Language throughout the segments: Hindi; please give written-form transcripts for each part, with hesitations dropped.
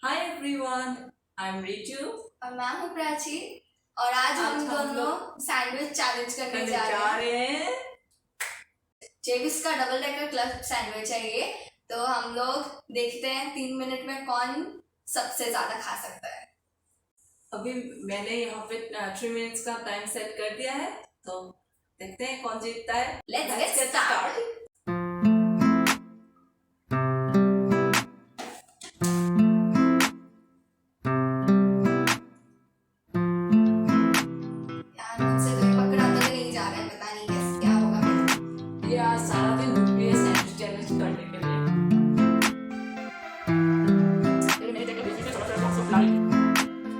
Hi everyone, I am Riju और मैं हूँ प्राची। और आज हम दोनों सैंडविच चैलेंज करने जा रहे हैं। जेविस का डबल डेकर क्लब सैंडविच है ये। तो हम लोग देखते हैं 3 मिनट में कौन सबसे ज्यादा खा सकता है। अभी मैंने यहाँ पे 3 मिनट्स का टाइम सेट कर दिया है, तो देखते हैं कौन जीतता है। Let's get start. सारा दिन दुखी है सैंडविच चैलेंज करने के लिए।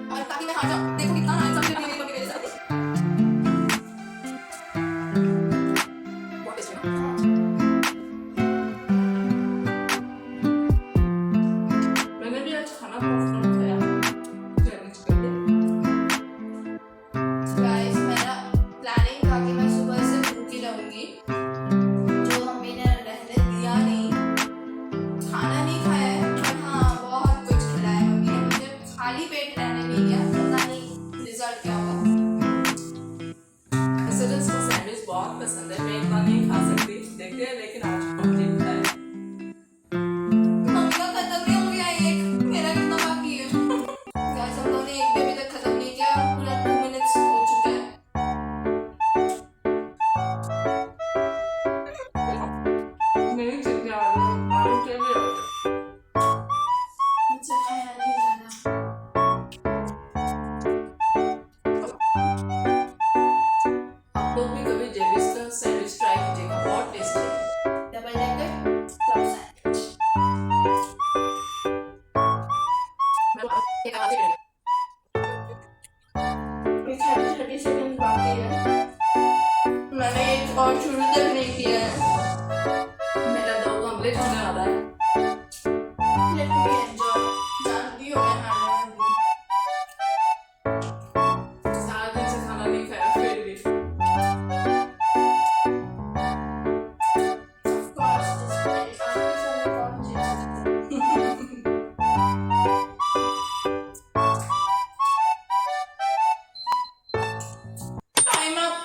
और ताकि मैं हार जाऊं, देखो कितना हैंडसम है मेरे मेरे साथ। बहुत टेस्टी है। मैंने भी आज खाना बहुत कम खाया चैलेंज के लिए। गाइस, मेरा प्लानिंग था कि मैं सुबह से भूखी रहूंगी, जो मम्मी ने रहने दिया नहीं। खाना नहीं खाया है, पर हाँ बहुत कुछ खिलाया है मम्मी ने मुझे। खाली पेट रहने नहीं दिया, पता नहीं रिजल्ट क्या होगा। इसलिए इसको सैंडविच बहुत पसंद है, मैं इतना नहीं खा सकती। देखते हैं लेकिन आज कौन जीतता है। मम्मी का खत्म नहीं हो गया एक, मेरा कितना बाकी है। गाइस, हम लोगों ने एक भी अभी तक खत्म नहीं किया और पूरा 2 मिनट्स हो चुके हैं। नहीं जीतने वाली हूँ, आलू के लिए मुझसे खाया नहीं जाना। आप लोग भी कभी जेविस का सैंडविच ट्राई कीजिएगा, बहुत टेस्टी है। Double decker club sandwich. ये 30 सेकंड बाकी है। मैंने एक और शुरू तक नहीं किया है। मेरा 2 ऑमलेट होने वाला है। Let me enjoy. जानती हो मैं हारने वाली हूँ। सारा दिन से खाना नहीं खाया फिर भी। Of course, this way आपके साथ कौन जीत सकता है? Time up.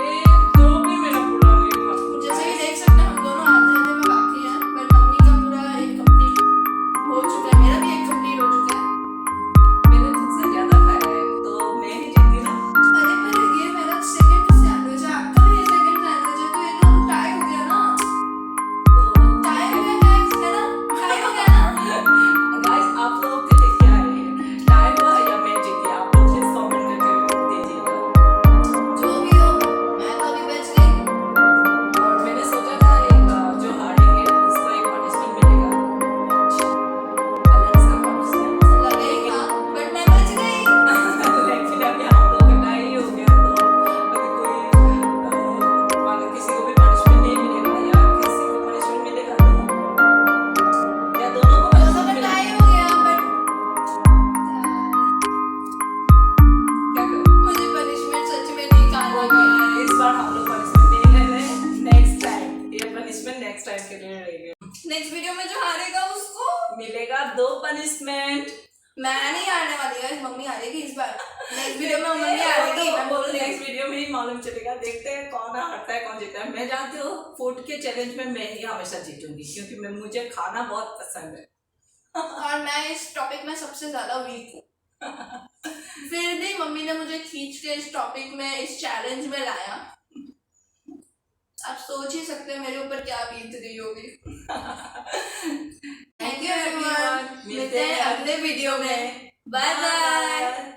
एक 2 भी मेरा पूरा नहीं हुआ। जैसे कि देख सकते हैं हम दोनों आधे में बाकी हैं, पर मम्मी का पूरा एक कंप्लीट हो चुका है, मेरा भी एक कंप्लीट हो चुका है। मैंने तुझसे ज्यादा खाया है, तो मैं ही जीती ना। अरे पर ये मेरा सेकंड सैंडविच है, आपका भी सेकंड सैंडविच है, तो ये तो टाई हो गया ना। तो टाई हो गया गाइस, है ना? टाई हो गया ना? गाइस, आप लोगों के लिए क्या है, टाई हुआ या मैं जीती? आप लोग प्लीज कमेंट करके दीजिएगा। जो भी हो, मैं तो अभी बच गई। और मैंने सोचा था जो हारेंगे उसको एक पनिशमेंट मिलेगा, अलग सा पनिशमेंट। लगेगा, बट मैं बच गई। लेकिन अभी आप लोगों का टाई हो गया, तो अभी कोई मानो किसी को भी पनिशमेंट नहीं मिलेगा, या किसी को पनिशमेंट मिलेगा तो, या दोनों को दोनों पनिशमेंट का मिलेगा। टाई हो गया, बट क्या करें? मुझे पनिशमेंट सच में नहीं खाना है। इस बार हम लोग पनिशमेंट नहीं ले रहे हैं, नेक्स्ट टाइम ये पनिशमेंट नेक्स्ट टाइम के लिए रहेगी। नेक्स्ट वीडियो में जो हारेगा उसको मिलेगा 2 पनिशमेंट। मैं नहीं हारने वाली है, मम्मी हारेगी इस बार। नेक्स्ट वीडियो में मम्मी हारेगी, मैं बोल रही हूँ। नेक्स्ट वीडियो में ही मालूम चलेगा, देखते हैं कौन हारता है कौन जीतता है। मैं जानती हूँ फूड के चैलेंज में मैं ही हमेशा जीतूंगी, क्योंकि मुझे खाना बहुत पसंद है। और मैं इस टॉपिक में सबसे ज्यादा वीक हूँ। फिर भी मम्मी ने मुझे खींच के इस टॉपिक में, इस चैलेंज में लाया। आप सोच ही सकते हैं मेरे ऊपर क्या बीत रही होगी। थैंक यू एवरीवन, मिलते हैं अगले वीडियो में। Bye bye.